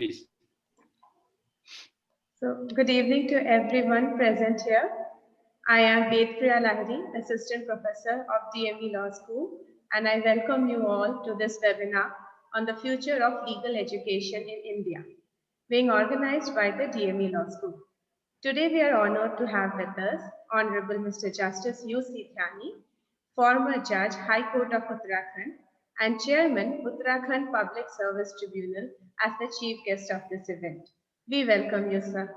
please. So, good evening to everyone present here. I am Vedpriya Lahiri, Assistant Professor of DME Law School, and I welcome you all to this webinar on the future of legal education in India, being organized by the DME Law School. Today, we are honored to have with us Honorable Mr. Justice U.C. Dhyani, former Judge, High Court of Uttarakhand, and Chairman, Uttarakhand Public Service Tribunal, as the chief guest of this event. We welcome you, sir.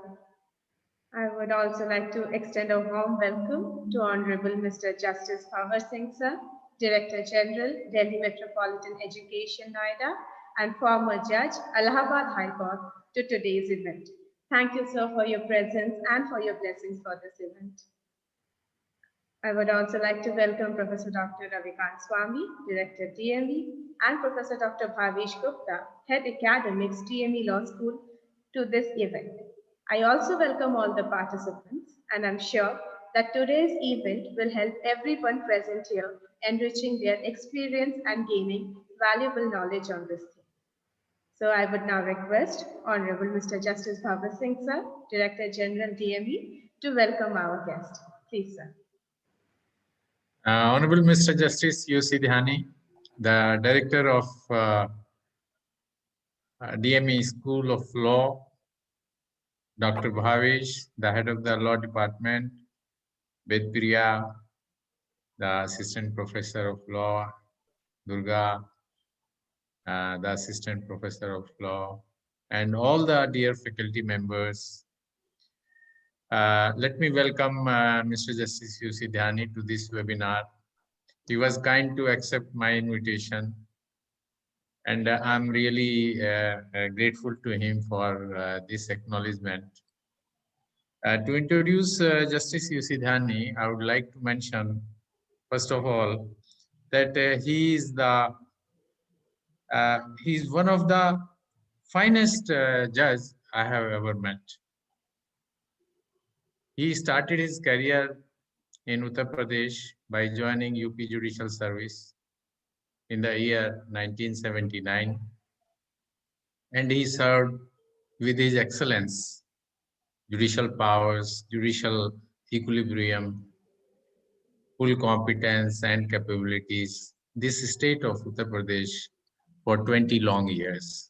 I would also like to extend a warm welcome to Honorable Mr. Justice Pawar Singh, sir, Director General, Delhi Metropolitan Education, Noida, and former Judge, Allahabad High Court, to today's event. Thank you, sir, for your presence and for your blessings for this event. I would also like to welcome Professor Dr. Ravikant Swami, Director DME, and Professor Dr. Bhavesh Gupta, Head Academics, DME Law School, to this event. I also welcome all the participants, and I'm sure that today's event will help everyone present here enriching their experience and gaining valuable knowledge on this theme. So I would now request Honorable Mr. Justice Pawar Singh, sir, Director General DME, to welcome our guest. Please, sir. Honorable Mr. Justice U.C. Dhyani, the Director of DME School of Law, Dr. Bhavesh, the Head of the Law Department, Vedpriya, the Assistant Professor of Law, Durga, the Assistant Professor of Law, and all the dear faculty members. Let me welcome Mr. Justice U.C. Dhyani to this webinar. He was kind to accept my invitation, and I'm really grateful to him for this acknowledgement. To introduce Justice U.C. Dhyani, I would like to mention, first of all, that he's one of the finest judges I have ever met. He started his career in Uttar Pradesh by joining UP Judicial Service in the year 1979, and he served with his excellence, judicial powers, judicial equilibrium, full competence and capabilities, this state of Uttar Pradesh for 20 long years.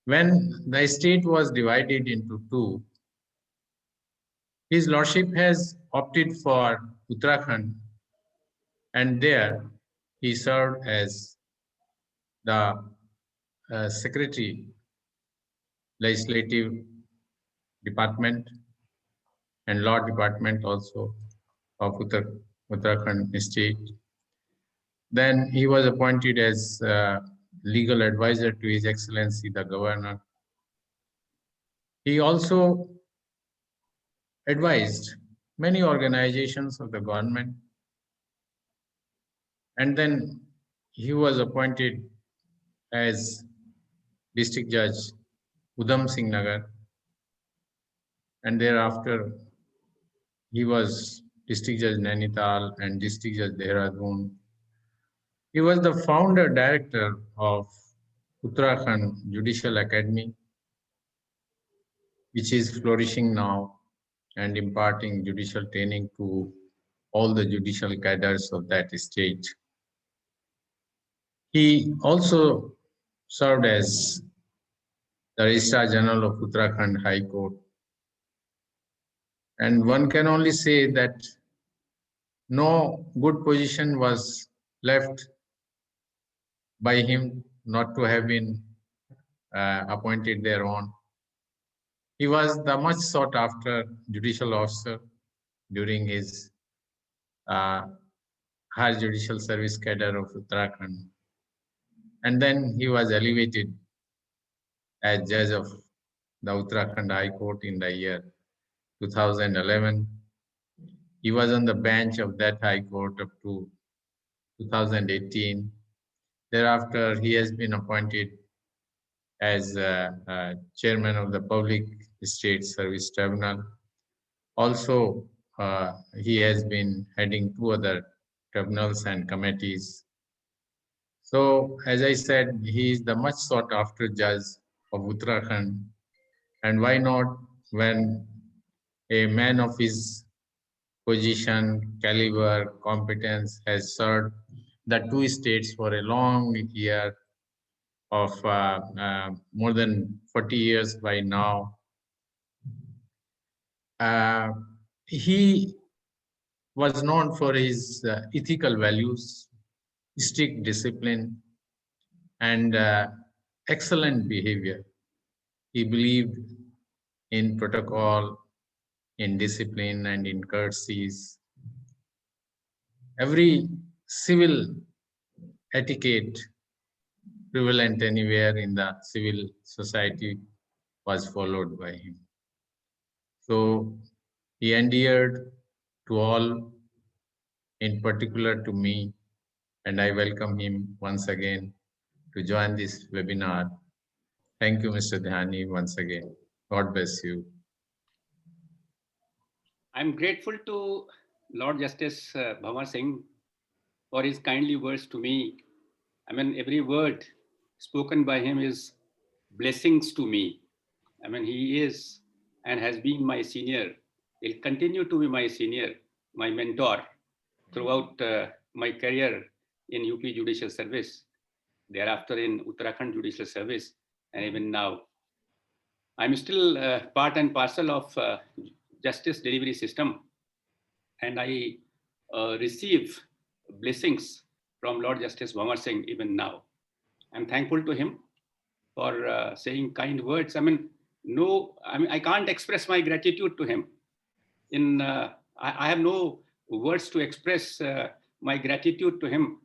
When the state was divided into two, his lordship has opted for Uttarakhand, and there he served as the Secretary, Legislative Department and Law Department also of Uttarakhand state. Then he was appointed as legal advisor to His Excellency the Governor. He also advised many organizations of the government, and then he was appointed as District Judge Udham Singh Nagar, and thereafter he was District Judge Nainital and District Judge Dehradun. He was the founder director of Uttarakhand Judicial Academy, which is flourishing now and imparting judicial training to all the judicial cadres of that state. He also served as the Registrar General of Uttarakhand High Court. And one can only say that no good position was left by him not to have been appointed thereon. He was the much sought after judicial officer during his High Judicial Service cadre of Uttarakhand. And then he was elevated as judge of the Uttarakhand High Court in the year 2011. He was on the bench of that High Court up to 2018. Thereafter, he has been appointed as chairman of the Public State Service Tribunal. Also, he has been heading two other tribunals and committees. So, as I said, he is the much sought after judge of Uttarakhand. And why not when a man of his position, caliber, competence has served the two states for a long year of more than 40 years by now. He was known for his ethical values, strict discipline, and excellent behavior. He believed in protocol, in discipline, and in courtesies. Every civil etiquette prevalent anywhere in the civil society was followed by him. So he endeared to all, in particular to me, and I welcome him once again to join this webinar. Thank you, Mr. Dhani, once again. God bless you. I'm grateful to Lord Justice Bhamar Singh for his kindly words to me. I mean, every word spoken by him is blessings to me. I mean, he is and has been my senior. He'll continue to be my senior, my mentor throughout my career in UP Judicial Service, thereafter in Uttarakhand Judicial Service, and even now. I'm still part and parcel of justice delivery system, and I receive blessings from Lord Justice Bhamar Singh even now. I'm thankful to him for saying kind words. I mean, I can't express my gratitude to him. I have no words to express my gratitude to him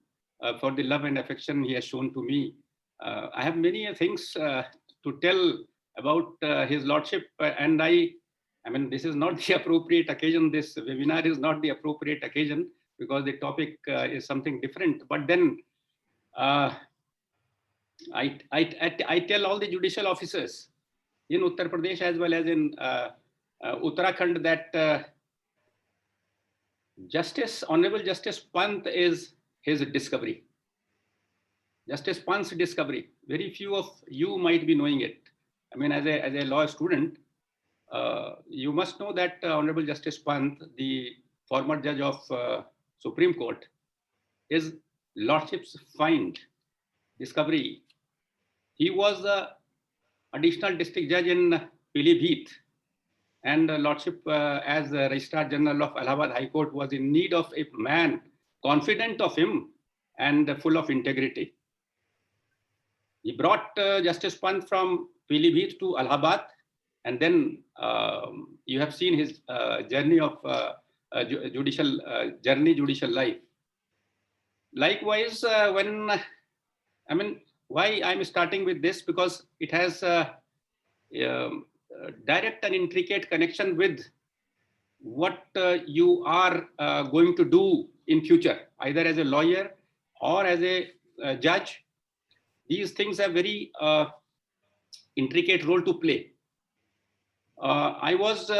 for the love and affection he has shown to me. I have many things to tell about his lordship, and I mean, this is not the appropriate occasion. This webinar is not the appropriate occasion because the topic is something different. But then I tell all the judicial officers in Uttar Pradesh as well as in Uttarakhand that Honorable Justice Pant is his discovery. Justice Pant's discovery. Very few of you might be knowing it. I mean, as a law student, you must know that Honorable Justice Pant, the former judge of Supreme Court, is Lordship's find, discovery. He was the additional district judge in Pilibhit, and Lordship, as the Registrar General of Allahabad High Court, was in need of a man confident of him and full of integrity. He brought Justice Pant from Pilibhit to Allahabad, and then you have seen his journey of judicial life. Likewise, I mean, why I'm starting with this, because it has direct and intricate connection with what you are going to do in future, either as a lawyer or as a judge. These things have very intricate role to play. I was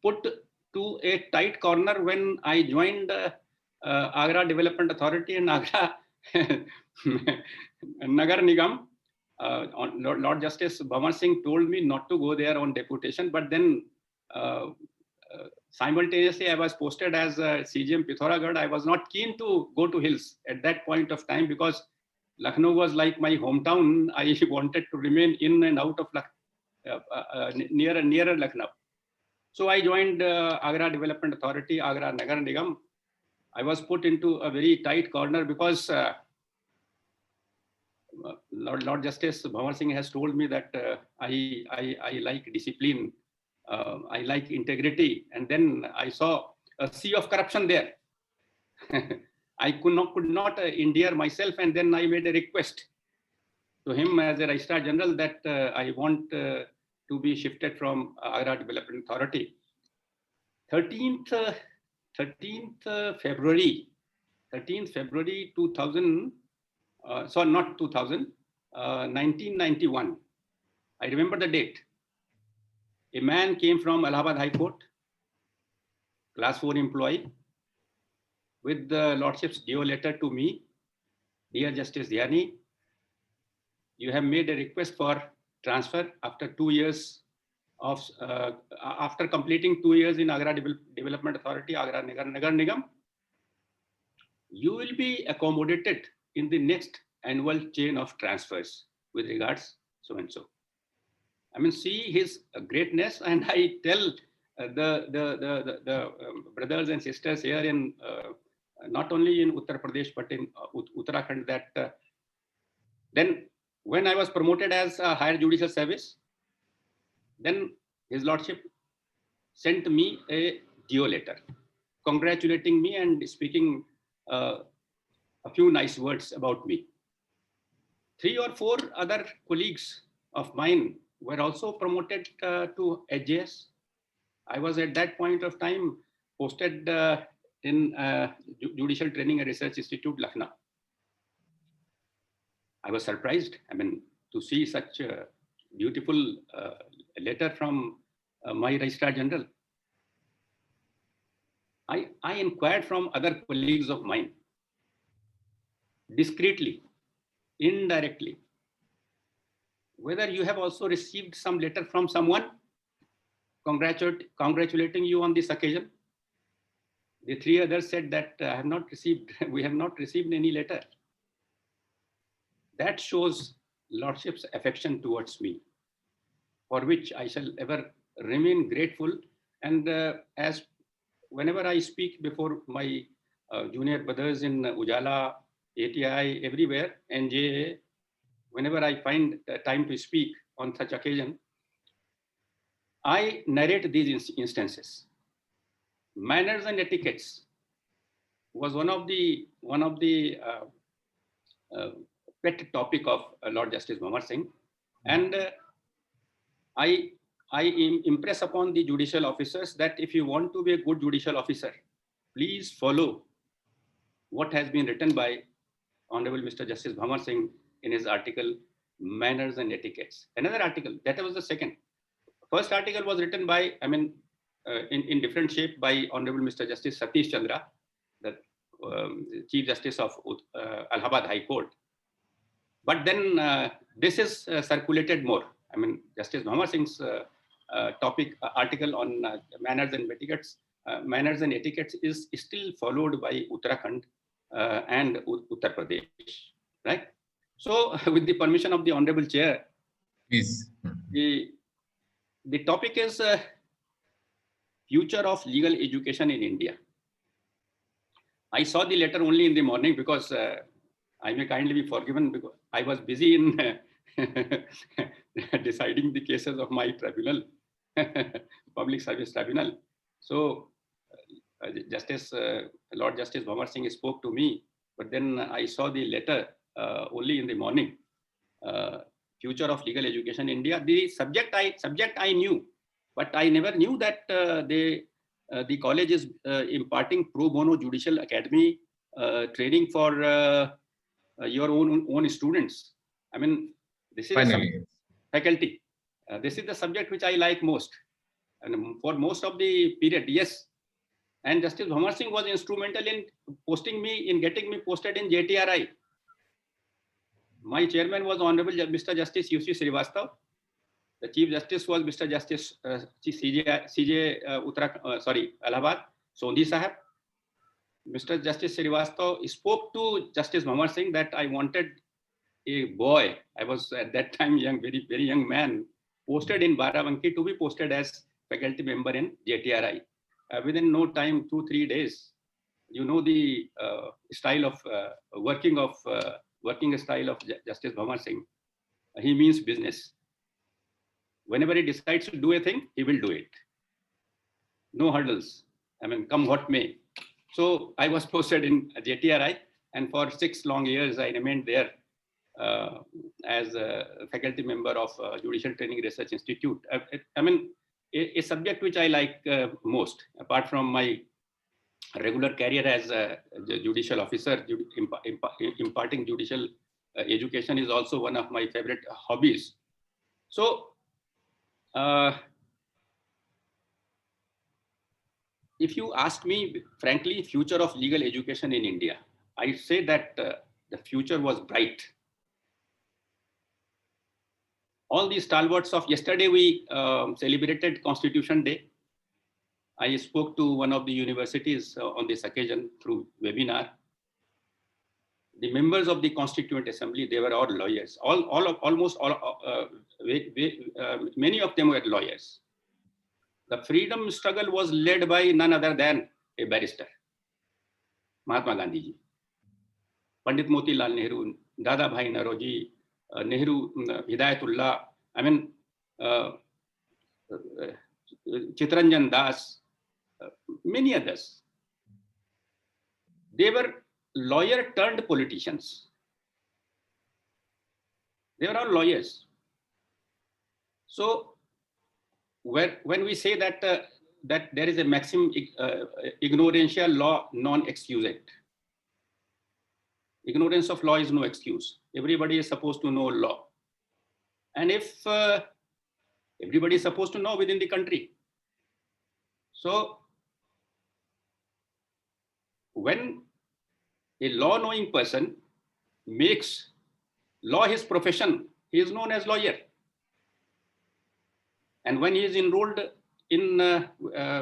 put to a tight corner when I joined Agra Development Authority and Agra Nagar Nigam. Lord Justice Bhamar Singh told me not to go there on deputation, but then simultaneously I was posted as CGM Pithoragarh. I was not keen to go to hills at that point of time because Lucknow was like my hometown. I wanted to remain in and out of nearer Lucknow. So I joined Agra Development Authority, Agra Nagar Nigam. I was put into a very tight corner because Lord Justice Bhamar Singh has told me that I like discipline, I like integrity, and then I saw a sea of corruption there. I could not endure myself, and then I made a request to him as a Registrar General that I want to be shifted from Agra Development Authority. 13th February 2000. Sorry, not 2000, 1991. I remember the date. A man came from Allahabad High Court, class 4 employee, with the Lordship's DO letter to me. Dear Justice Dhani, you have made a request for transfer after 2 years of, after completing 2 years in Agra Development Authority, Agra Nagar Nigam, you will be accommodated in the next annual chain of transfers with regards so and so. I mean, see his greatness, and I tell the brothers and sisters here in not only in Uttar Pradesh but in Uttarakhand that then when I was promoted as a higher judicial service, then His Lordship sent me a Geo letter congratulating me and speaking a few nice words about me. 3 or 4 other colleagues of mine were also promoted to HJS. I was at that point of time posted in Judicial Training and Research Institute, Lucknow. I was surprised, I mean, to see such a beautiful letter from my Registrar General. I inquired from other colleagues of mine, discreetly, indirectly, whether you have also received some letter from someone congratulating you on this occasion. The 3 others said that I have not received, we have not received any letter. That shows Lordship's affection towards me, for which I shall ever remain grateful. And as whenever I speak before my junior brothers in Ujala, ATI, everywhere, NJA, whenever I find time to speak on such occasion, I narrate these instances. Manners and etiquettes was one of the pet topic of Lord Justice Bhamar Singh, and I impress upon the judicial officers that if you want to be a good judicial officer, please follow what has been written by Honorable Mr. Justice Bhamar Singh in his article, Manners and Etiquettes. Another article, that was the second. First article was written by, I mean, in different shape by Honorable Mr. Justice Satish Chandra, the Chief Justice of Allahabad High Court. But then this is circulated more. I mean, Justice Bhamar Singh's article on manners and etiquettes is still followed by Uttarakhand and Uttar Pradesh, right? So, with the permission of the Honorable Chair, Please. The topic is future of legal education in India. I saw the letter only in the morning because I may kindly be forgiven because I was busy in deciding the cases of my tribunal, Public Service Tribunal. So, Lord Justice Bhamar Singh spoke to me, but then I saw the letter only in the morning. Future of legal education in India. The subject I knew, but I never knew that the college is imparting pro bono judicial academy training for your own students. I mean, this is faculty. This is the subject which I like most, and for most of the period, yes. And Justice Bhamar Singh was instrumental in getting me posted in JTRI. My chairman was Honorable Mr. Justice UC Srivastav. The Chief Justice was Mr. Justice CJ Allahabad, Sondhi Sahab. Mr. Justice Srivastav spoke to Justice Bhamar Singh that I wanted a boy. I was at that time very young man, posted in Barabanki to be posted as faculty member in JTRI. Within no time, 2-3 days, you know the style of working style of Justice Bhamar Singh. He means business. Whenever he decides to do a thing, he will do it. No hurdles. I mean, come what may. So I was posted in JTRI, and for 6 long years, I remained there as a faculty member of Judicial Training Research Institute. I mean, a subject which I like most, apart from my regular career as a judicial officer, imparting judicial education is also one of my favorite hobbies. So, if you ask me, frankly, future of legal education in India, I say that the future was bright. all these stalwarts of yesterday, we celebrated Constitution Day. I spoke to one of the universities on this occasion through webinar. The members of the Constituent Assembly, they were all lawyers. Almost all, many of them were lawyers. The freedom struggle was led by none other than a barrister, Mahatma Gandhi ji, Pandit Motilal Nehru, Dada Bhai Naroji, Nehru, Hidayatullah, I mean, Chitranjan Das, many others. They were lawyer turned politicians. They were all lawyers. So when we say that that there is a maxim ignorential law non excusat. Ignorance of law is no excuse. Everybody is supposed to know law. And if everybody is supposed to know within the country. So when a law-knowing person makes law his profession, he is known as lawyer. And when he is enrolled in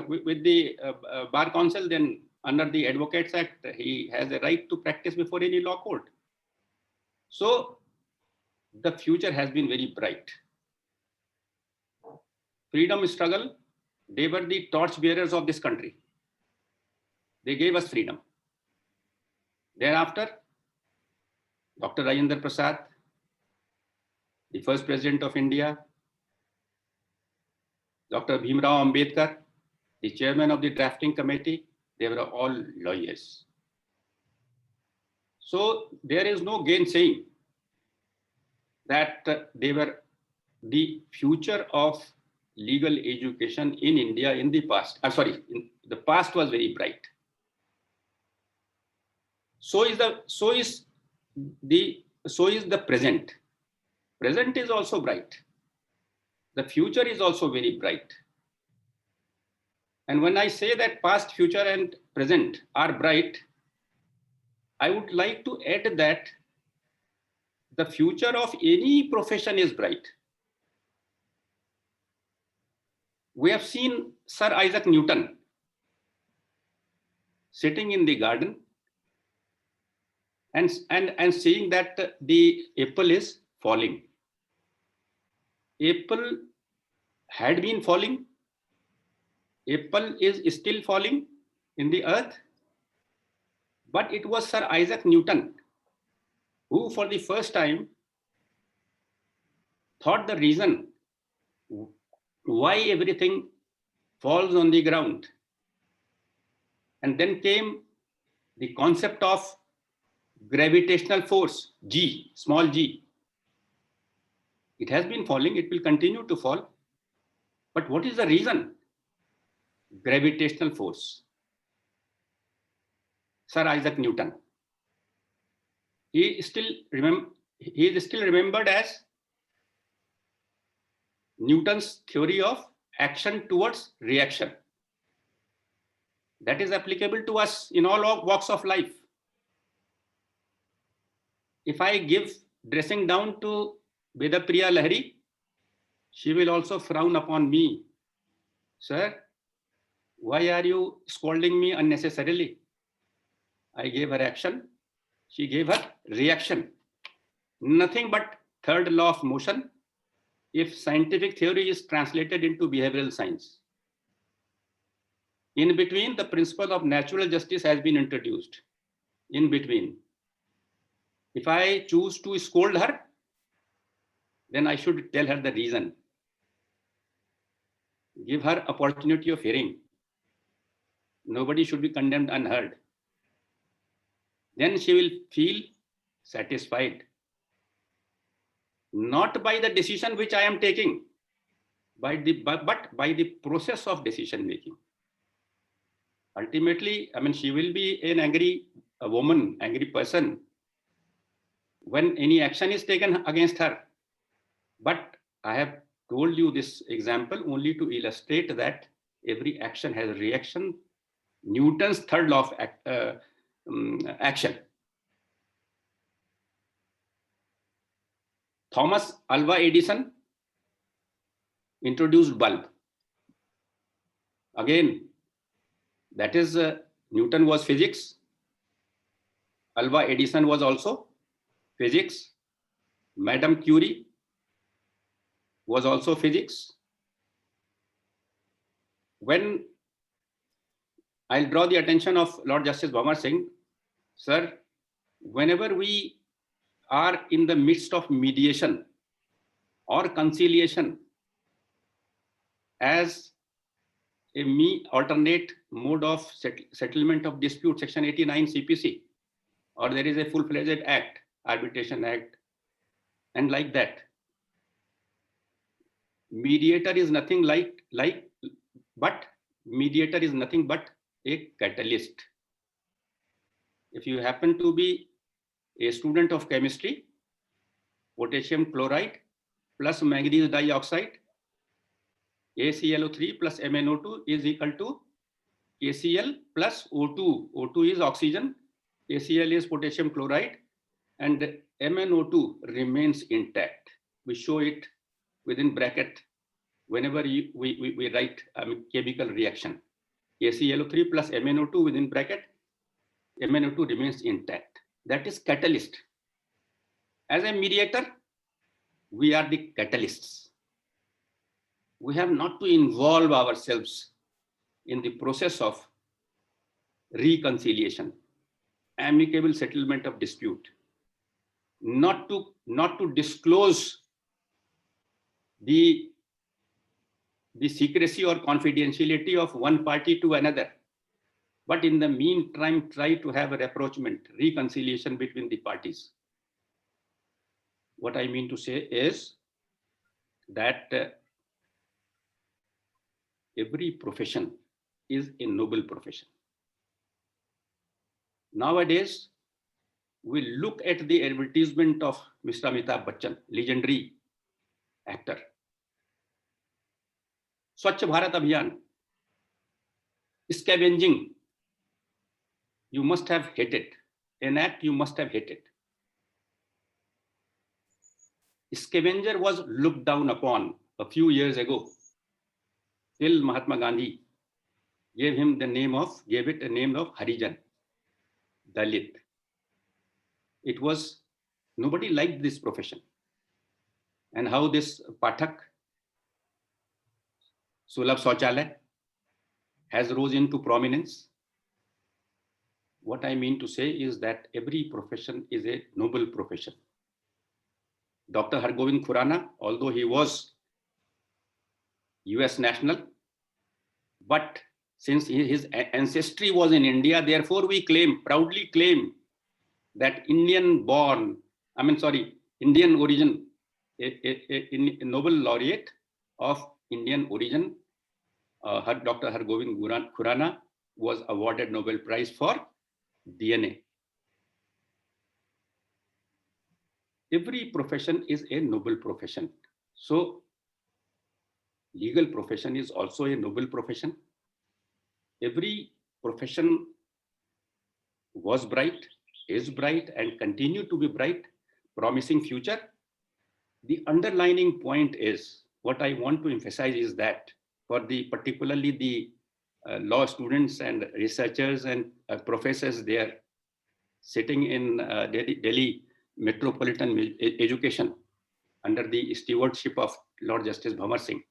with the Bar Council, then under the Advocates Act, he has a right to practice before any law court. So the future has been very bright. Freedom struggle, they were the torch bearers of this country. They gave us freedom. Thereafter, Dr. Rajendra Prasad, the first president of India, Dr. Bhim Rao Ambedkar, the chairman of the drafting committee, they were all lawyers. So there is no gainsaying that they were the future of legal education in India in the past. The past was very bright. So is the present. Present is also bright. The future is also very bright. And when I say that past, future, and present are bright, I would like to add that the future of any profession is bright. We have seen Sir Isaac Newton sitting in the garden and saying that the apple is falling. Apple had been falling. Apple is still falling in the earth. But it was Sir Isaac Newton who, for the first time, thought the reason why everything falls on the ground. And then came the concept of gravitational force, G, small g. It has been falling, it will continue to fall. But what is the reason? Gravitational force. Sir Isaac Newton. He is still remembered as Newton's theory of action towards reaction. That is applicable to us in all walks of life. If I give dressing down to Vedapriya Lahari, she will also frown upon me. Sir, why are you scolding me unnecessarily? I gave her action, she gave her reaction. Nothing but third law of motion if scientific theory is translated into behavioral science. In between, the principle of natural justice has been introduced. In between. If I choose to scold her, then I should tell her the reason. Give her opportunity of hearing. Nobody should be condemned unheard. Then she will feel satisfied. Not by the decision which I am taking, but by the process of decision making. Ultimately, she will be an angry woman, angry person when any action is taken against her. But I have told you this example only to illustrate that every action has a reaction. Newton's third law of action. Thomas Alva Edison introduced bulb. Again, that is Newton was physics. Alva Edison was also physics. Madame Curie was also physics. When I'll draw the attention of Lord Justice Bhamar Singh, sir, whenever we are in the midst of mediation or conciliation as a alternate mode of settlement of dispute, section 89 CPC, or there is a full-fledged act, arbitration act, and like that. Mediator is nothing but mediator is nothing but a catalyst. If you happen to be a student of chemistry, potassium chloride plus manganese dioxide, AClO3 plus MnO2 is equal to KCl plus O2. O2 is oxygen, KCl is potassium chloride, and MnO2 remains intact. We show it within bracket whenever we write chemical reaction. KClO3 plus MnO2 within bracket, MnO2 remains intact. That is catalyst. As a mediator, we are the catalysts. We have not to involve ourselves in the process of reconciliation, amicable settlement of dispute, not to disclose the secrecy or confidentiality of one party to another, but in the meantime try to have a rapprochement, reconciliation between the parties. What I mean to say is that every profession is a noble profession. Nowadays, we look at the advertisement of Mr. Amitabh Bachchan, legendary actor. Swachh Bharat Abhiyan, scavenging, you must have hated. An act you must have hated. Scavenger was looked down upon a few years ago, till Mahatma Gandhi gave it a name of Harijan, Dalit. It was, nobody liked this profession. And how this Pathak, Sulabh Shauchalaya, has rose into prominence. What I mean to say is that every profession is a noble profession. Dr. Hargobind Khurana, although he was US national, but since his ancestry was in India, therefore we proudly claim that Indian origin, a Nobel laureate of Indian origin, Dr. Hargobind Khurana was awarded Nobel Prize for DNA. Every profession is a noble profession. So legal profession is also a noble profession. Every profession was bright, is bright, and continue to be bright, promising future. The underlining point is, what I want to emphasize is that for particularly the law students and researchers and professors there sitting in Delhi Metropolitan Education under the stewardship of Lord Justice Bhamar Singh,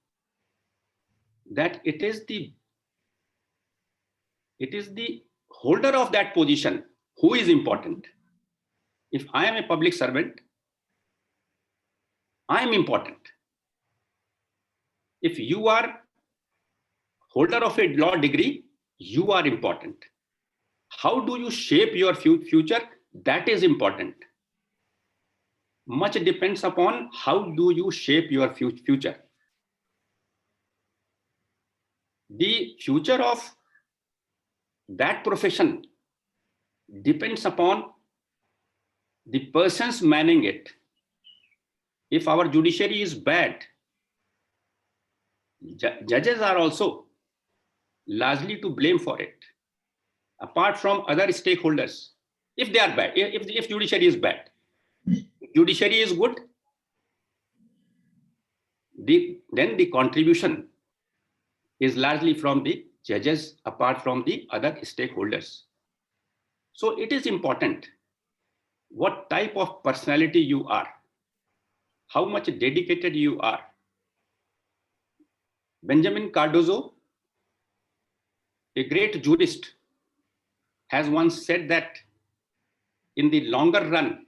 that it is the holder of that position who is important. If I am a public servant, I am important. If you are holder of a law degree, you are important. How do you shape your future? That is important. Much depends upon how do you shape your future. The future of that profession depends upon the persons manning it. If our judiciary is bad, judges are also largely to blame for it, apart from other stakeholders. If they are bad, if judiciary is bad, judiciary is good, then the contribution is largely from the judges apart from the other stakeholders. So it is important what type of personality you are, how much dedicated you are. Benjamin Cardozo, a great jurist, has once said that in the longer run,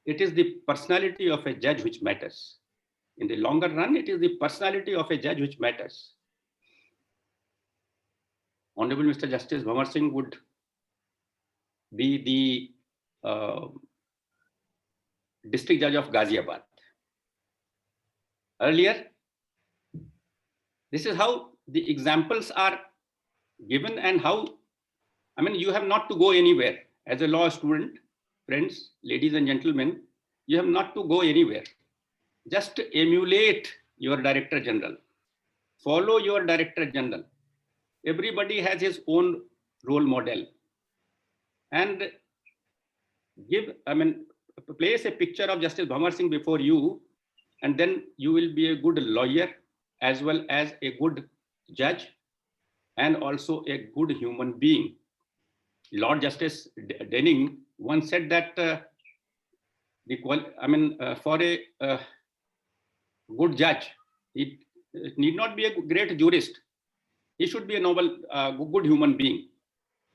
it is the personality of a judge which matters. In the longer run, it is the personality of a judge which matters. Honorable Mr. Justice Bhanwar Singh would be the district judge of Ghaziabad. Earlier, this is how the examples are given and how, I mean, you have not to go anywhere. As a law student, friends, ladies and gentlemen, you have not to go anywhere. Just emulate your Director General. Follow your Director General. Everybody has his own role model. And place a picture of Justice Bhanwar Singh before you, and then you will be a good lawyer as well as a good judge and also a good human being. Lord Justice Denning once said that for a good judge, he need not be a great jurist. He should be a noble, good human being.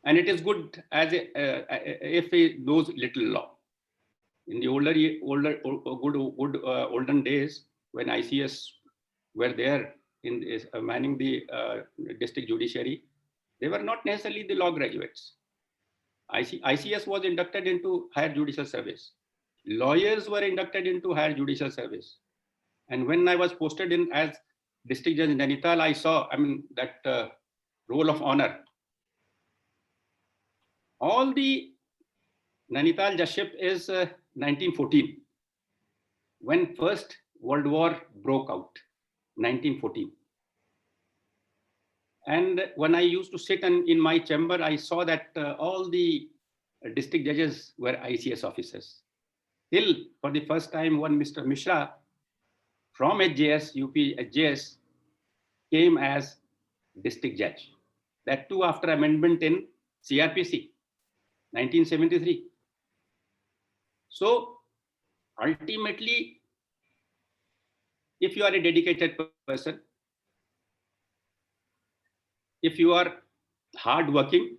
And it is good as if he knows little law. In the olden days, when ICS were there in manning the district judiciary, they were not necessarily the law graduates. ICS was inducted into higher judicial service. Lawyers were inducted into higher judicial service. And when I was posted in as district judge in Nainital, I saw, that roll of honor. All the Nainital judgeship is 1914, when First World War broke out, 1914. And when I used to sit in my chamber, I saw that all the district judges were ICS officers. Till for the first time, one Mr. Mishra from HJS, UP HJS, came as district judge. That too after amendment in CRPC, 1973. So ultimately, if you are a dedicated person, if you are hardworking,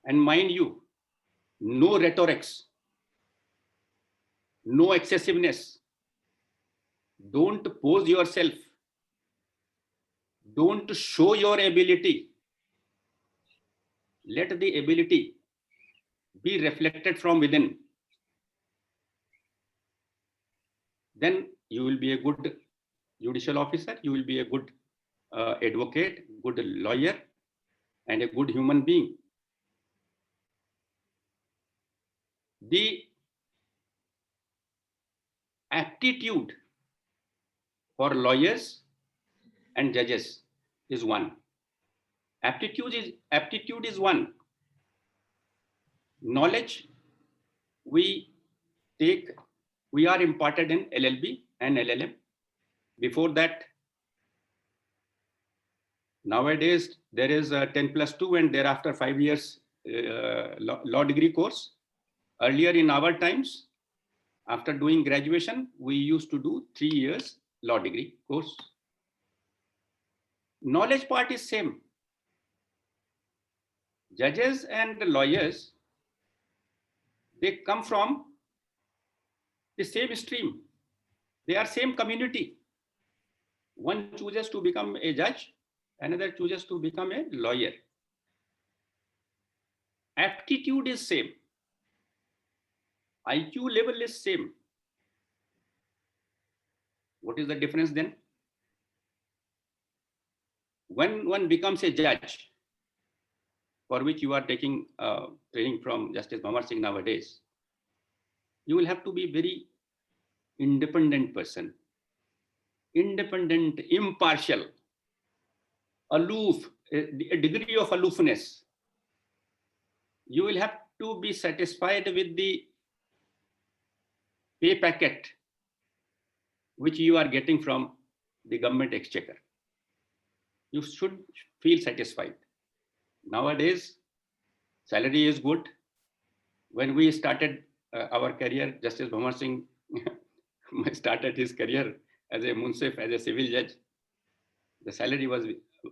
and mind you, no rhetorics, no excessiveness, don't pose yourself, don't show your ability, let the ability be reflected from within. Then you will be a good judicial officer, you will be a good advocate, good lawyer, and a good human being. The aptitude for lawyers and judges is one. Aptitude is one. Knowledge we are imparted in LLB and LLM. Before that, nowadays there is a 10+2 and thereafter 5 years law degree course. Earlier in our times, after doing graduation, we used to do 3 years law degree course. Knowledge part is same. Judges and lawyers, they come from the same stream. They are same community. One chooses to become a judge, another chooses to become a lawyer. Aptitude is same. IQ level is same. What is the difference then? When one becomes a judge, for which you are taking training from Justice Bhanwar Singh nowadays, you will have to be very independent person. Independent, impartial, aloof, a degree of aloofness. You will have to be satisfied with the pay packet which you are getting from the government exchequer. You should feel satisfied. Nowadays, salary is good. When we started our career, Justice Bhamar Singh started his career as a munsif, as a civil judge. The salary was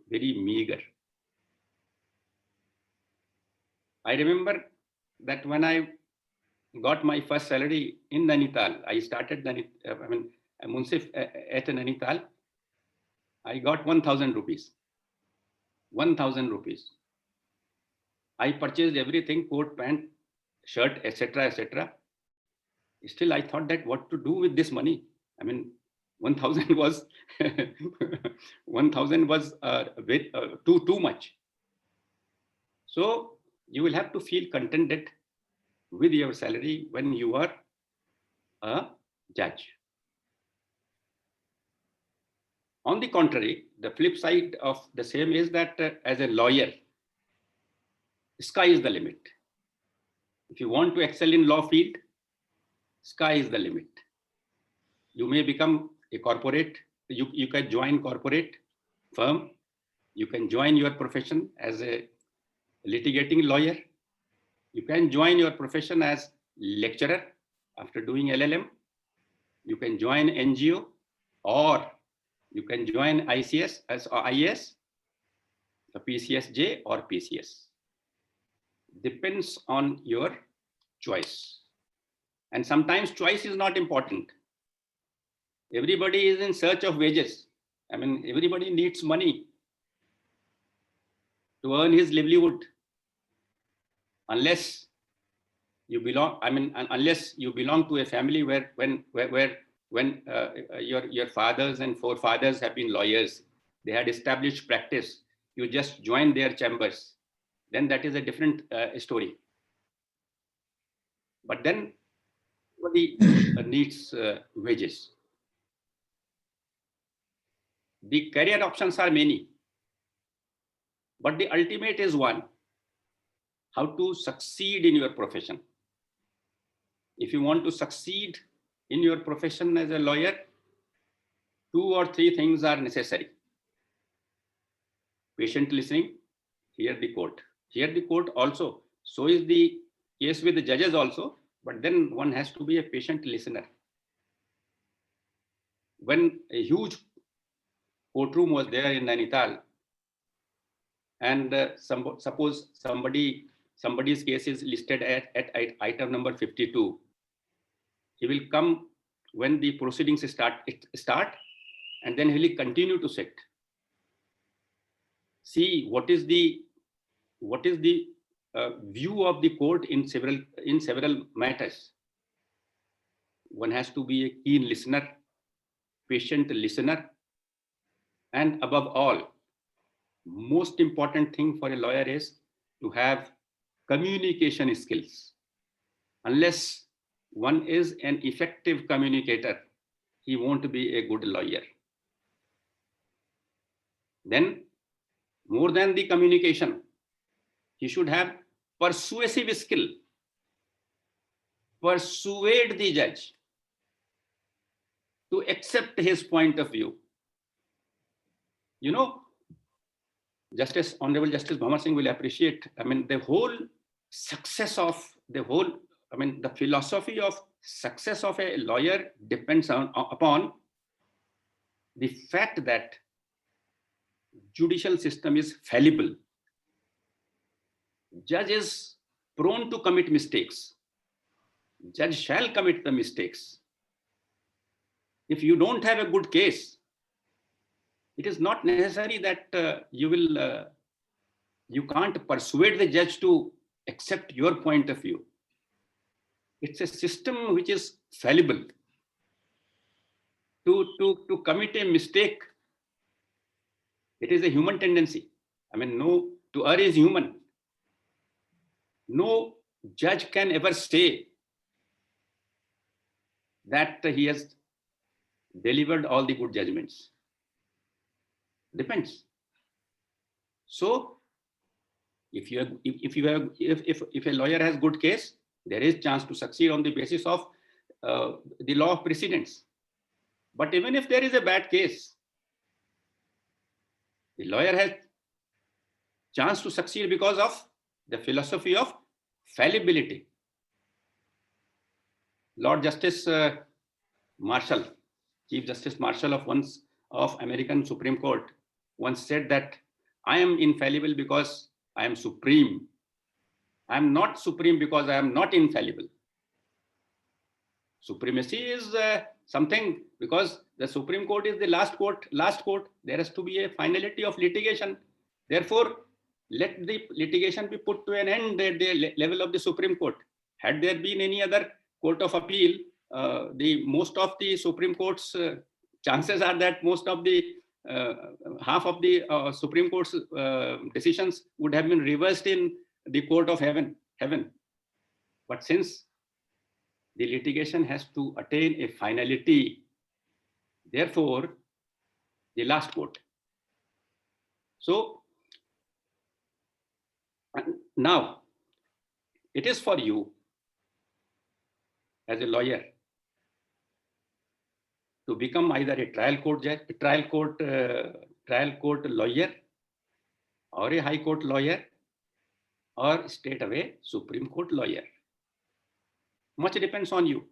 very meager. I remember that when I got my first salary in Nainital, I started a munsif at Nainital. I got 1,000 rupees. 1,000 rupees. I purchased everything, coat, pant, shirt, etc., etc. Still, I thought that what to do with this money. I mean, 1,000 was 1,000 was too much. So you will have to feel contented with your salary when you are a judge. On the contrary, the flip side of the same is that as a lawyer, sky is the limit. If you want to excel in law field, sky is the limit. You may become a corporate, you can join corporate firm, you can join your profession as a litigating lawyer, you can join your profession as lecturer after doing LLM, you can join NGO, or you can join ICS as IAS, the PCSJ or PCS. Depends on your choice. And sometimes choice is not important. Everybody is in search of wages. I mean, everybody needs money to earn his livelihood. Unless you belong, unless you belong to a family where your fathers and forefathers have been lawyers, they had established practice, you just join their chambers, then that is a different story. But then everybody needs wages. The career options are many, but the ultimate is one: how to succeed in your profession. If you want to succeed in your profession as a lawyer, 2 or 3 things are necessary. Patient listening, hear the court. Hear the court also. So is the case with the judges also, but then one has to be a patient listener. When a huge courtroom was there in Nainital, and suppose somebody's case is listed at item number 52, he will come when the proceedings start, and then he will continue to sit. See what is the view of the court in several matters. One has to be a keen listener, patient listener, and above all, most important thing for a lawyer is to have communication skills. Unless one is an effective communicator, he won't be a good lawyer. Then, more than the communication, he should have persuasive skill. Persuade the judge to accept his point of view. You know, Honorable Justice Bhamar Singh will appreciate, the whole success of the philosophy of success of a lawyer depends upon the fact that judicial system is fallible. Judge is prone to commit mistakes. Judge shall commit the mistakes. If you don't have a good case, it is not necessary that you can't persuade the judge to accept your point of view. It's a system which is fallible. To commit a mistake, it is a human tendency. To err is human. No judge can ever say that he has delivered all the good judgments. Depends. So, if a lawyer has good case, there is chance to succeed on the basis of the law of precedents. But even if there is a bad case, The lawyer has chance to succeed because of the philosophy of fallibility. Lord Justice Marshall, Chief Justice Marshall of American Supreme Court, once said that I am infallible because I am supreme. I am not supreme because I am not infallible. Supremacy is something, because the Supreme Court is the last court. There has to be a finality of litigation. Therefore, let the litigation be put to an end at the level of the Supreme Court. Had there been any other court of appeal, most of the Supreme Court's chances are that most of the half of the Supreme Court's decisions would have been reversed in the court of heaven. But since the litigation has to attain a finality, therefore, the last court. So now it is for you as a lawyer to become either a trial court judge, trial court lawyer, or a high court lawyer, or straight away Supreme Court lawyer. Much depends on you.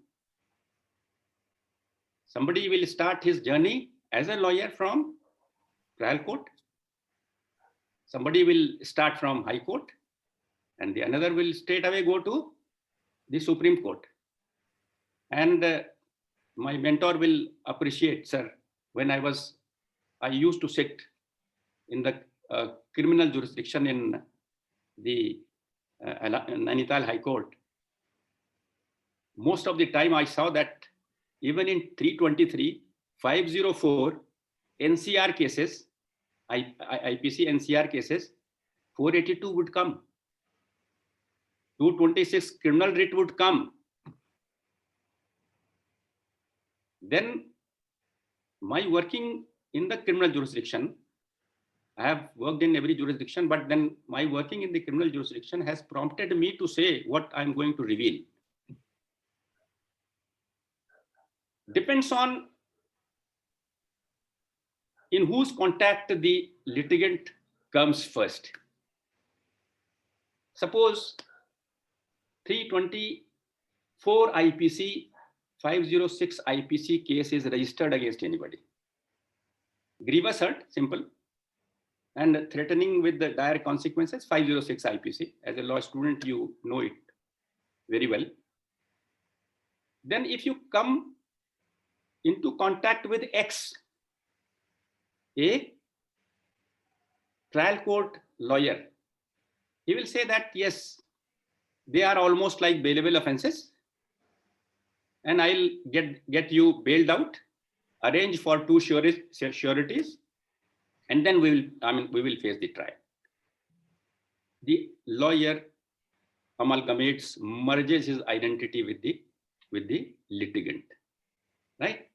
Somebody will start his journey as a lawyer from trial court. Somebody will start from high court, and the another will straight away go to the Supreme Court. And my mentor will appreciate, sir, when I used to sit in the criminal jurisdiction in the Nainital High Court. Most of the time I saw that even in 323, 504 NCR cases, IPC NCR cases, 482 would come. 226 criminal writ would come. Then my working in the criminal jurisdiction, I have worked in every jurisdiction, but then my working in the criminal jurisdiction has prompted me to say what I'm going to reveal. Depends on in whose contact the litigant comes first. Suppose 324 IPC, 506 IPC case is registered against anybody. Grievous hurt, simple, and threatening with the dire consequences, 506 IPC. As a law student, you know it very well. Then if you come into contact with X, a trial court lawyer, he will say that, yes, they are almost like bailable offenses, and I'll get you bailed out, arrange for 2 sureties, and then we will face the trial. The lawyer amalgamates, merges his identity with the litigant, right?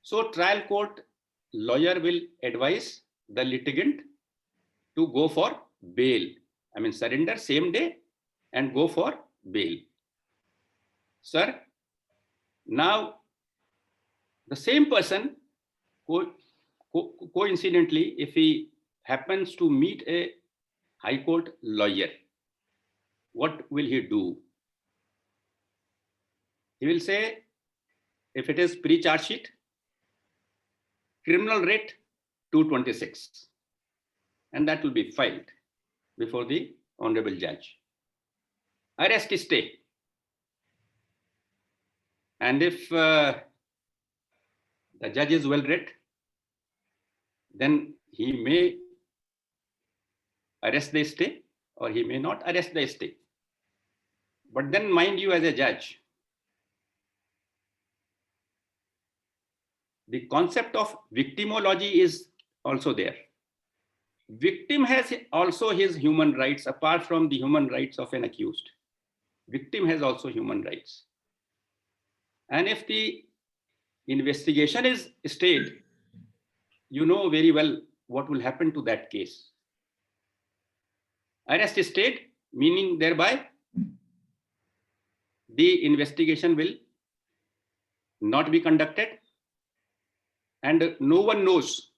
So trial court lawyer will advise the litigant to go for bail. Surrender same day and go for bail. Sir, now the same person, coincidentally, if he happens to meet a high court lawyer, what will he do? He will say, if it is pre-charge sheet, criminal rate 226, and that will be filed before the honorable judge. Arrest stay. And if the judge is well read, then he may arrest the stay or he may not arrest the stay. But then mind you, as a judge, the concept of victimology is also there. Victim has also his human rights apart from the human rights of an accused. Victim has also human rights. And if the investigation is stayed, you know very well what will happen to that case. Arrest is stayed, meaning thereby the investigation will not be conducted, and no one knows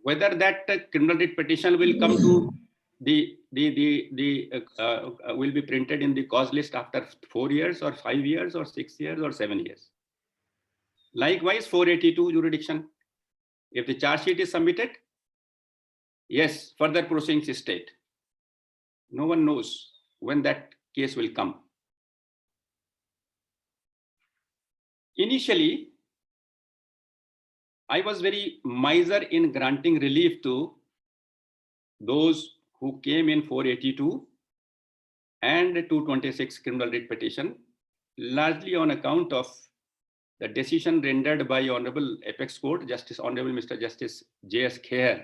Whether that criminal writ petition will come to will be printed in the cause list after 4 years or 5 years or 6 years or 7 years. Likewise, 482 jurisdiction. If the charge sheet is submitted, yes, further proceedings is state. No one knows when that case will come. Initially, I was very miser in granting relief to those who came in 482 and 226 criminal writ petition, largely on account of the decision rendered by Honorable Apex Court, Honorable Mr. Justice J.S. Kher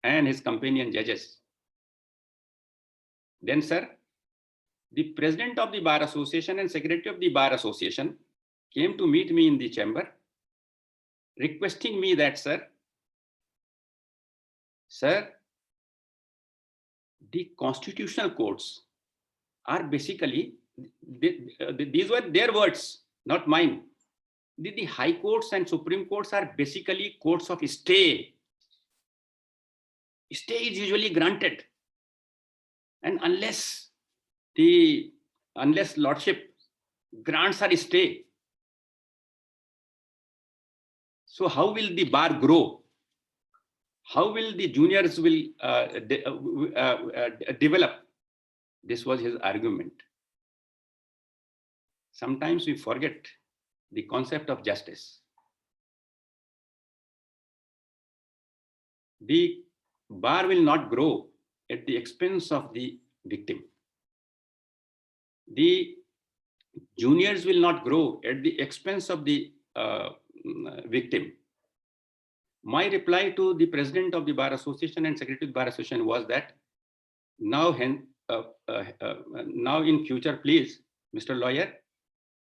and his companion judges. Then, sir, the President of the Bar Association and Secretary of the Bar Association came to meet me in the chamber, requesting me that, sir, the constitutional courts are basically, these were their words, not mine. The high courts and Supreme Courts are basically courts of stay. Stay is usually granted. And unless Lordship grants our stay, so how will the bar grow? How will the juniors will develop? This was his argument. Sometimes we forget the concept of justice. The bar will not grow at the expense of the victim. The juniors will not grow at the expense of the victim. My reply to the President of the Bar Association and Secretary of the Bar Association was that now in future, please, Mr. Lawyer,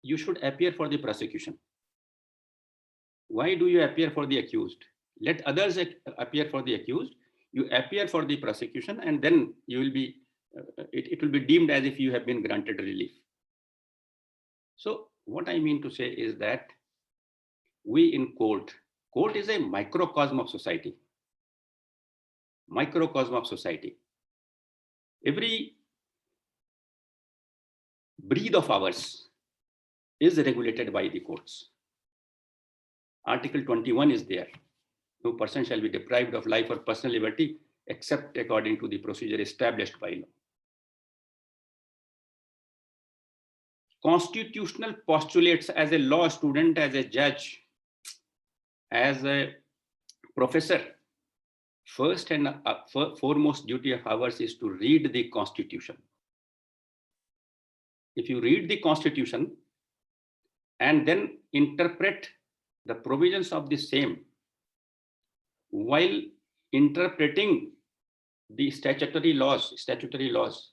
you should appear for the prosecution. Why do you appear for the accused? Let others appear for the accused. You appear for the prosecution, and then you will be, it will be deemed as if you have been granted relief. So what I mean to say is that we in court is a microcosm of society. Microcosm of society. Every breath of ours is regulated by the courts. Article 21 is there. No person shall be deprived of life or personal liberty except according to the procedure established by law. Constitutional postulates as a law student, as a judge, as a professor, first and foremost duty of ours is to read the Constitution. If you read the Constitution and then interpret the provisions of the same, while interpreting the statutory laws,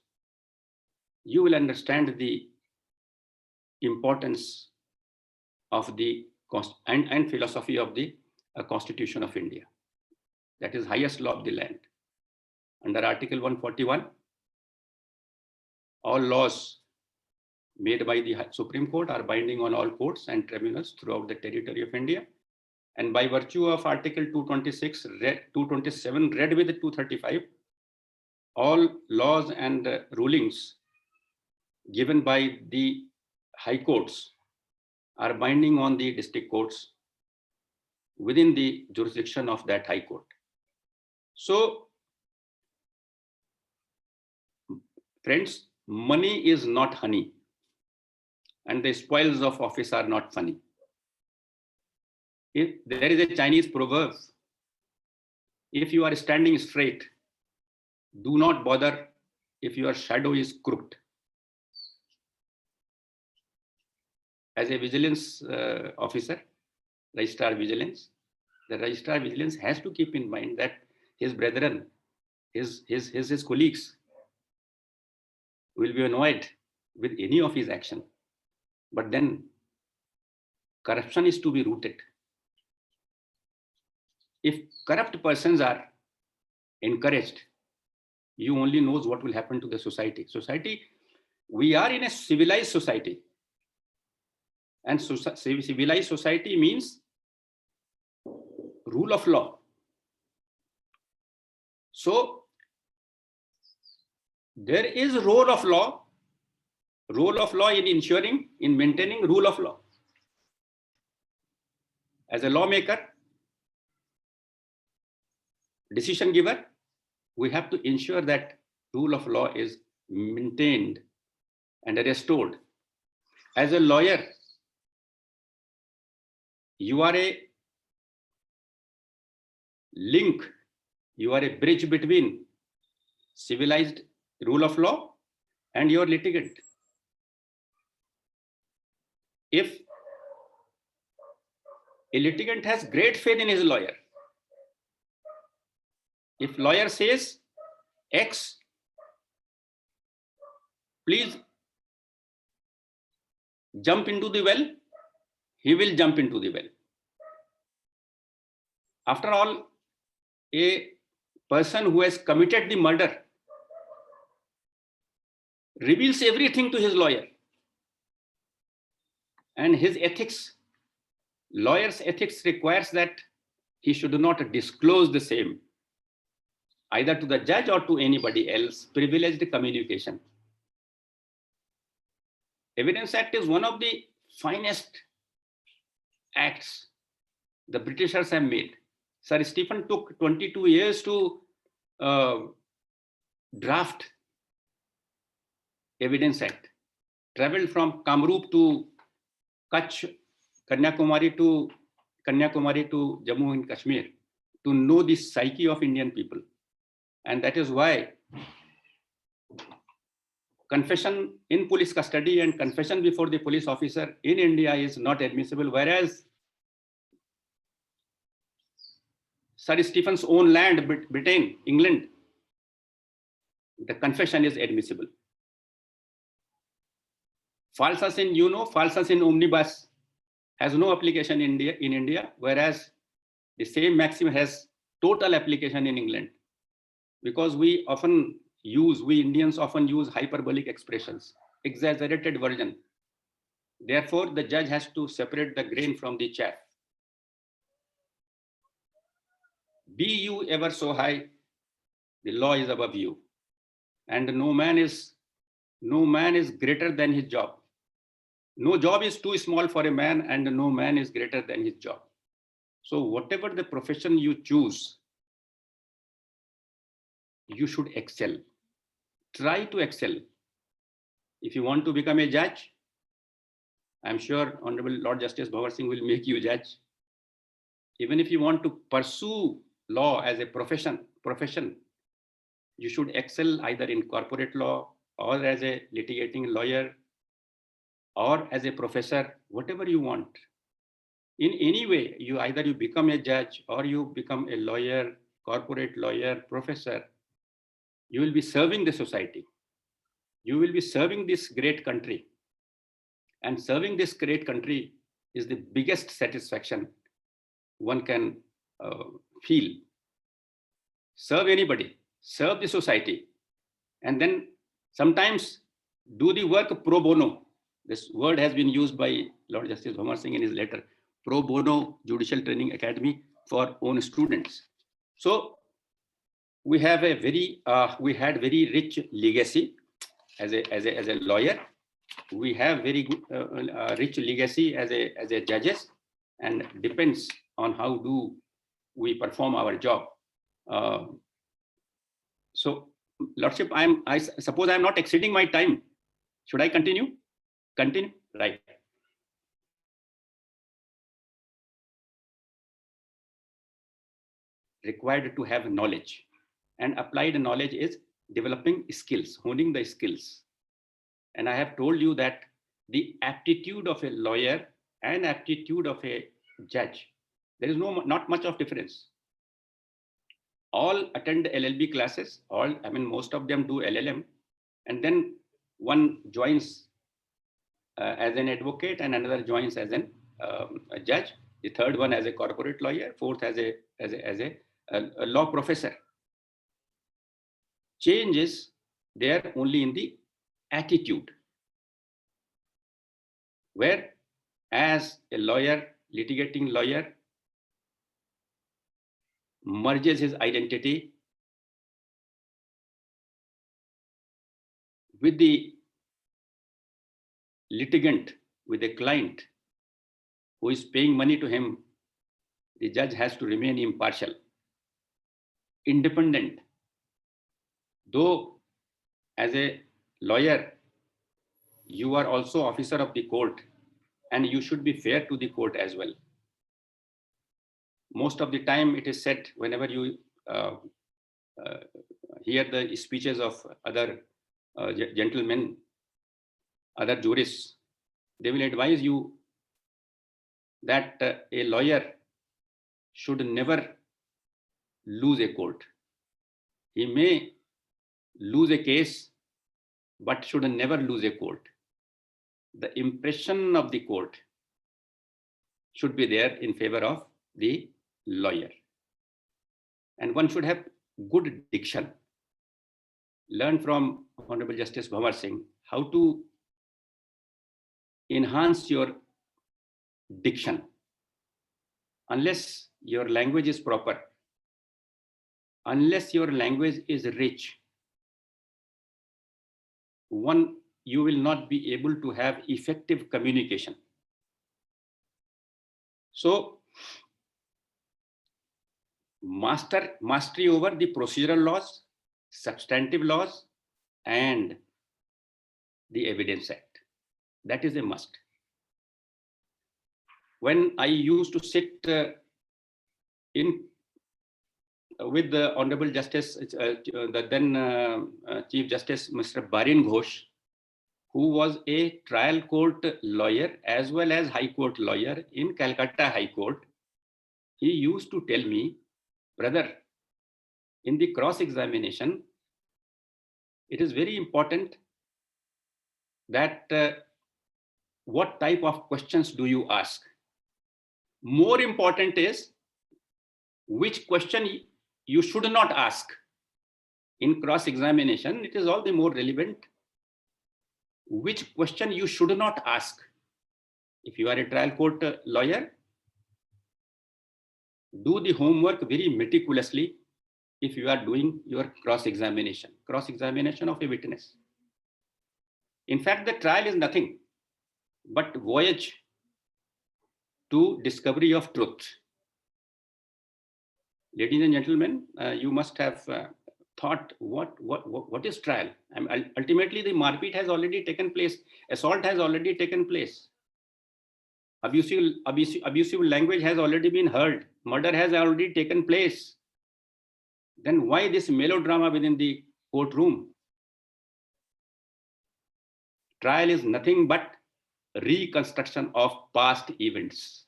you will understand the importance of the and philosophy of the Constitution of India. That is highest law of the land. Under Article 141, all laws made by the Supreme Court are binding on all courts and tribunals throughout the territory of India. And by virtue of Article 226, 227 read with 235, all laws and rulings given by the high courts are binding on the district courts within the jurisdiction of that high court. So, friends, money is not honey, and the spoils of office are not funny. If there is a Chinese proverb, if you are standing straight, do not bother if your shadow is crooked. As a vigilance officer, Registrar Vigilance, the Registrar Vigilance has to keep in mind that his brethren, his colleagues will be annoyed with any of his action. But then corruption is to be rooted. If corrupt persons are encouraged, you only knows what will happen to the society. We are in a civilized society. And civilized society means rule of law. So there is role of law in ensuring, in maintaining rule of law. As a lawmaker, decision giver, we have to ensure that rule of law is maintained and restored. As a lawyer, you are a link, you are a bridge between civilized rule of law and your litigant. If a litigant has great faith in his lawyer, if lawyer says X, please jump into the well, he will jump into the well. After all, a person who has committed the murder reveals everything to his lawyer. And his ethics, lawyer's ethics requires that he should not disclose the same, either to the judge or to anybody else, privileged communication. Evidence Act is one of the finest acts the Britishers have made. Sir Stephen took 22 years to draft Evidence Act, traveled from Kamrup to Kutch, Kanyakumari to Jammu and Kashmir to know the psyche of Indian people. And that is why confession in police custody and confession before the police officer in India is not admissible, whereas Sir Stephen's own land, Britain, England, the confession is admissible. Falsus falsus in omnibus has no application in India, whereas the same maxim has total application in England. Because we Indians often use hyperbolic expressions, exaggerated version. Therefore, the judge has to separate the grain from the chaff. Be you ever so high, the law is above you. And no man is greater than his job. No job is too small for a man, and no man is greater than his job. So whatever the profession you choose, you should excel. Try to excel. If you want to become a judge, I'm sure Honorable Lord Justice Bhavar Singh will make you judge. Even if you want to pursue law as a profession, you should excel either in corporate law or as a litigating lawyer or as a professor, whatever you want. In any way, either you become a judge or you become a lawyer, corporate lawyer, professor, you will be serving the society. You will be serving this great country. And serving this great country is the biggest satisfaction one can feel. Serve anybody, serve the society, and then sometimes do the work pro bono. This word has been used by Lord Justice Bhavar Singh in his letter, pro bono Judicial Training Academy for own students. So we have we had very rich legacy as a lawyer. We have very good, rich legacy as a judges, and depends on how do we perform our job. So, Lordship, I suppose I'm not exceeding my time. Should I continue? Continue, right? Required to have knowledge, and applied knowledge is developing skills, honing the skills. And I have told you that the aptitude of a lawyer and aptitude of a judge, there is not much of difference. All attend LLB classes, most of them do LLM, and then one joins as an advocate and another joins as a judge, the third one as a corporate lawyer, fourth as a law professor. Change is there only in the attitude, where as a lawyer, litigating lawyer, merges his identity with the litigant, with the client who is paying money to him, the judge has to remain impartial, independent. Though as a lawyer, you are also officer of the court and you should be fair to the court as well. Most of the time it is said whenever you hear the speeches of other gentlemen, other jurists, they will advise you that a lawyer should never lose a court. He may lose a case, but should never lose a court. The impression of the court should be there in favor of the lawyer. And one should have good diction. Learn from Honorable Justice Bhavar Singh how to enhance your diction. Unless your language is proper, unless your language is rich, you will not be able to have effective communication. So, mastery over the procedural laws, substantive laws, and the Evidence Act. That is a must. When I used to sit with the Honorable Justice, the then Chief Justice, Mr. Barin Ghosh, who was a trial court lawyer as well as High Court lawyer in Calcutta High Court, he used to tell me, brother, in the cross-examination, it is very important that what type of questions do you ask? More important is which question you should not ask. In cross-examination, it is all the more relevant which question you should not ask. If you are a trial court lawyer, do the homework very meticulously if you are doing your cross-examination of a witness. In fact, the trial is nothing but voyage to discovery of truth. Ladies and gentlemen, you must have thought, what is trial? Ultimately, the marpeet has already taken place. Assault has already taken place. Abusive language has already been heard. Murder has already taken place. Then why this melodrama within the courtroom? Trial is nothing but reconstruction of past events.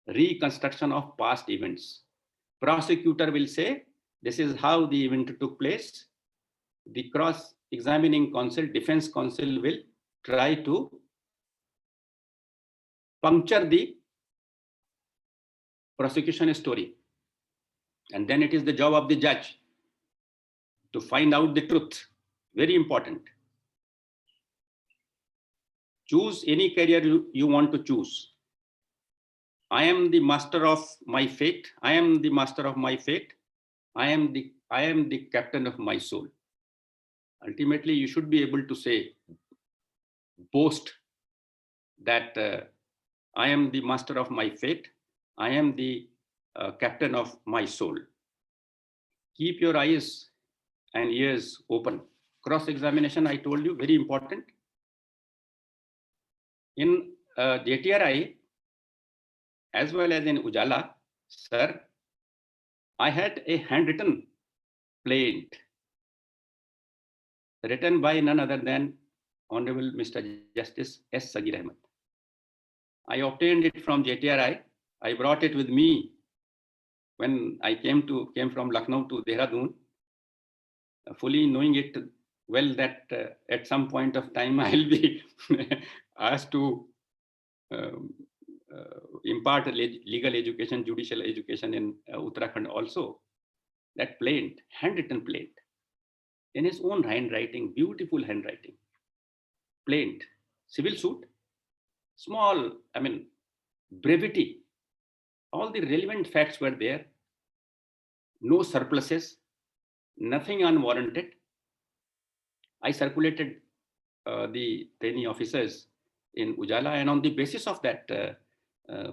Reconstruction of past events. Prosecutor will say, this is how the event took place. The cross-examining counsel, defense counsel will try to puncture the prosecution story. And then it is the job of the judge to find out the truth. Very important. Choose any career you want to choose. I am the master of my fate. I am the master of my fate. I am the captain of my soul. Ultimately, you should be able to say, boast that I am the master of my fate. I am the captain of my soul. Keep your eyes and ears open. Cross-examination, I told you, very important. In JTRI, as well as in Ujala, sir, I had a handwritten plaint written by none other than Honorable Mr. Justice S. Sagir Ahmed. I obtained it from JTRI. I brought it with me when I came from Lucknow to Dehradun, fully knowing it well that at some point of time I'll be asked to impart legal education, judicial education in Uttarakhand also. That plaint, handwritten plaint, in his own handwriting, beautiful handwriting, plaint, civil suit, small, brevity, all the relevant facts were there. no surpluses, nothing unwarranted. I circulated the trainee officers in Ujala, and on the basis of that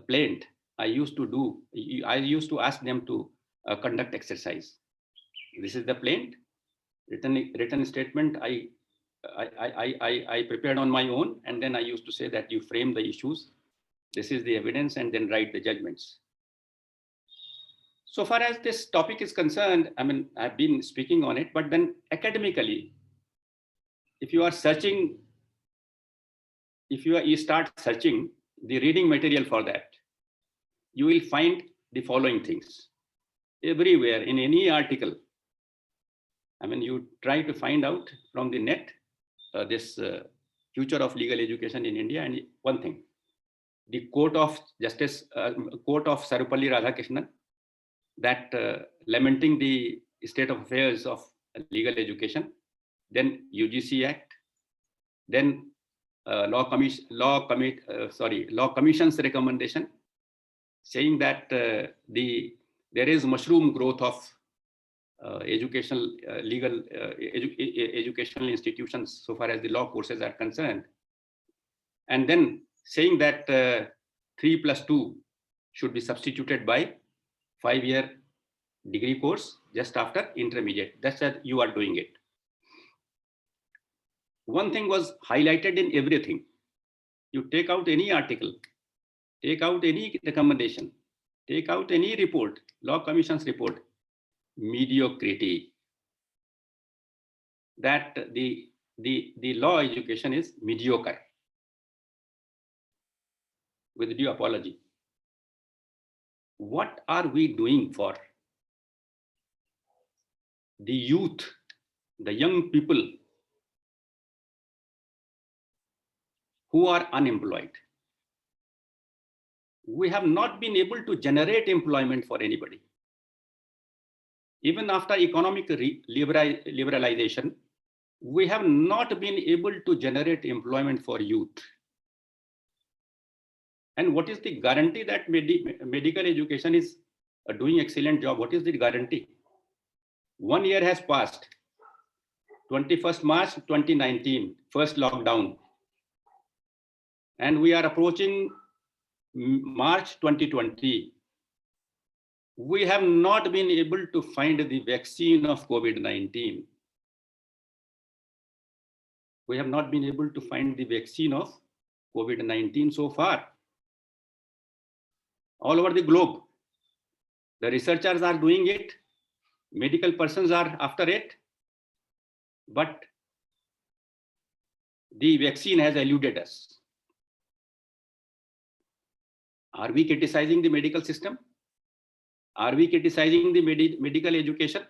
plaint, I used to ask them to conduct exercise. This is the plaint, written statement I prepared on my own, and then I used to say that you frame the issues, this is the evidence, and then write the judgments. So far as this topic is concerned, I mean, I've been speaking on it, but then academically, if you are searching, you start searching the reading material for that, you will find the following things everywhere in any article. I mean, you try to find out from the net this future of legal education in India, and one thing, the Court of Justice, Court of Sarupalli Radhakrishnan, that lamenting the state of affairs of legal education, then UGC Act, then Law Commission's recommendation saying that there is mushroom growth of educational educational institutions so far as the law courses are concerned, and then saying that 3+2 should be substituted by 5-year degree course just after intermediate. That's that you are doing it. One thing was highlighted in everything. You take out any article, take out any recommendation, take out any report, Law Commission's report, mediocrity. That the law education is mediocre. With due apology. What are we doing for the youth, the young people who are unemployed? We have not been able to generate employment for anybody. Even after economic liberalization, we have not been able to generate employment for youth. And what is the guarantee that medical education is doing excellent job? What is the guarantee? 1 year has passed. 21st March 2019, first lockdown. And we are approaching March 2020. We have not been able to find the vaccine of COVID-19. We have not been able to find the vaccine of COVID-19 so far. All over the globe, the researchers are doing it, medical persons are after it, but the vaccine has eluded us. Are we criticizing the medical system? Are we criticizing the medical education?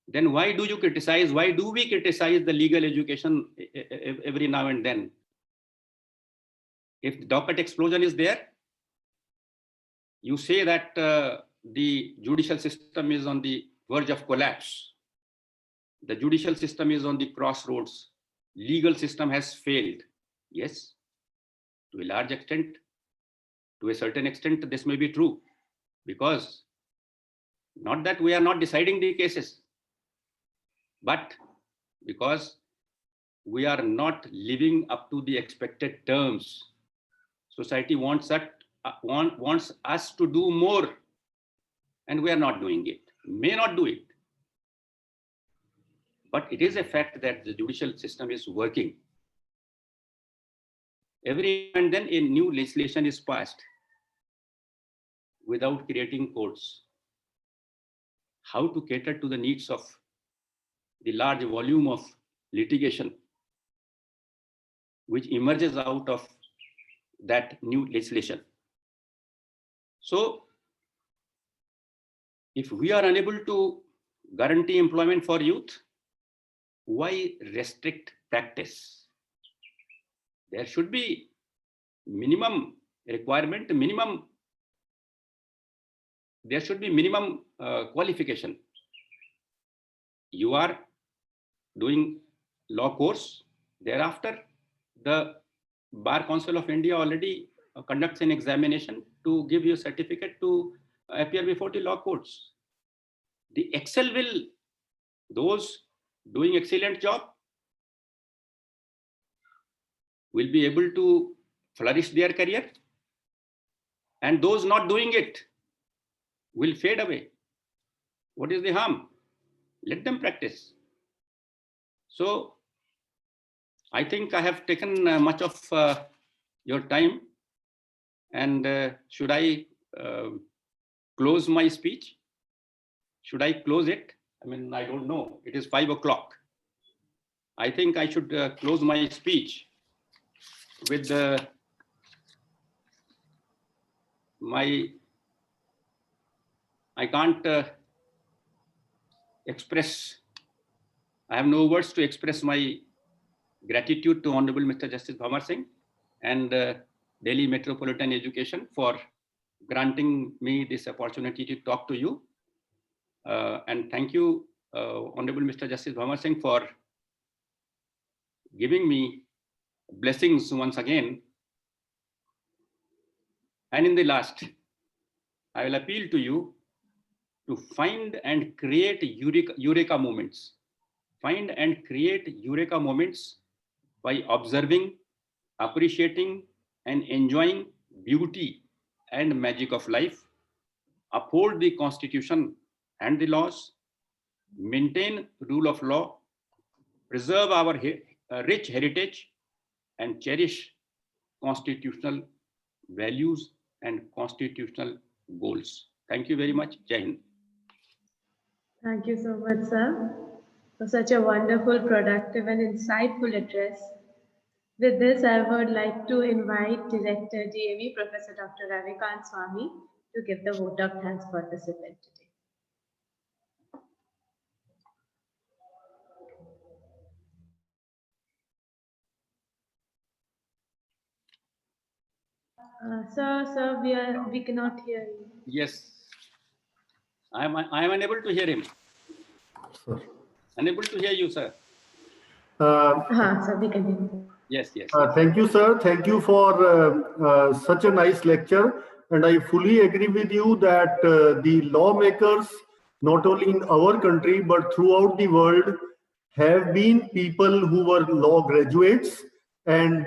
Then why do you criticize? Why do we criticize the legal education every now and then? If the docket explosion is there, you say that the judicial system is on the verge of collapse. The judicial system is on the crossroads. Legal system has failed. Yes, to a large extent, to a certain extent, this may be true, because not that we are not deciding the cases, but because we are not living up to the expected terms. Society wants us to do more, and we are not doing it, may not do it. But it is a fact that the judicial system is working. Every now and then a new legislation is passed without creating courts. How to cater to the needs of the large volume of litigation which emerges out of that new legislation. So, if we are unable to guarantee employment for youth, why restrict practice? There should be minimum requirement, there should be minimum qualification. You are doing law course, thereafter the Bar Council of India already conducts an examination to give you a certificate to appear before the law courts. the Excel will, those doing excellent job will be able to flourish their career, and those not doing it will fade away. What is the harm? Let them practice. So I think I have taken much of your time, and should I close my speech? Should I close it? I mean, I don't know. It is 5 o'clock. I think I should close my speech with I can't express, I have no words to express my gratitude to Honorable Mr. Justice Bhamar Singh and Delhi Metropolitan Education for granting me this opportunity to talk to you. And thank you, Honorable Mr. Justice Bhamar Singh, for giving me blessings once again. And in the last, I will appeal to you to find and create eureka moments. Find and create eureka moments by observing, appreciating, and enjoying beauty and magic of life. Uphold the Constitution and the laws. Maintain rule of law. Preserve our rich heritage, and cherish constitutional values and constitutional goals. Thank you very much. Jai Hind. Thank you so much, sir, for such a wonderful, productive, and insightful address. With this, I would like to invite Director DME, Professor Dr. Ravikant Swami, to give the vote of thanks for this event today. Sir, we cannot hear you. Yes, I am unable to hear him. Sir. Unable to hear you, sir. Sir, we can hear you. Yes. Thank you, sir. Thank you for such a nice lecture. And I fully agree with you that the lawmakers, not only in our country, but throughout the world, have been people who were law graduates. And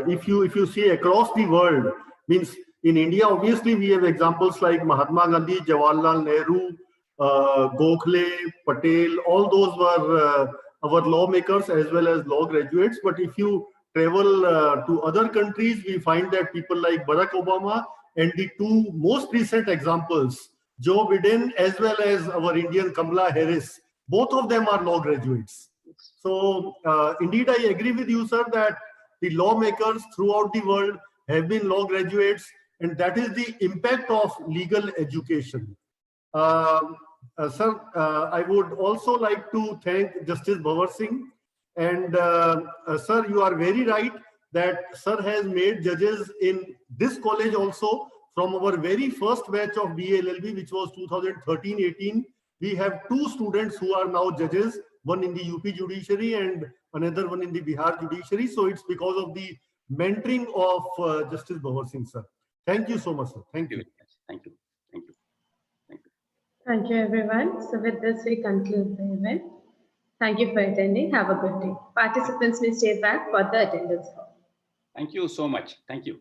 if you see across the world, means in India, obviously we have examples like Mahatma Gandhi, Jawaharlal Nehru, Gokhale, Patel, all those were our lawmakers as well as law graduates. But if you travel to other countries, we find that people like Barack Obama and the two most recent examples, Joe Biden as well as our Indian Kamala Harris, both of them are law graduates. So indeed, I agree with you, sir, that the lawmakers throughout the world have been law graduates, and that is the impact of legal education. Sir, I would also like to thank Justice Bhamar Singh. And sir, you are very right that sir has made judges in this college also from our very first batch of BA LLB, which was 2013-18. We have two students who are now judges, one in the UP judiciary and another one in the Bihar judiciary. So it's because of the mentoring of Justice Bhamar Singh, sir. Thank you so much, sir. Thank you. Thank you. Thank you, everyone. So with this, we conclude the event. Thank you for attending. Have a good day. Participants may stay back for the attendance hall. Thank you so much. Thank you.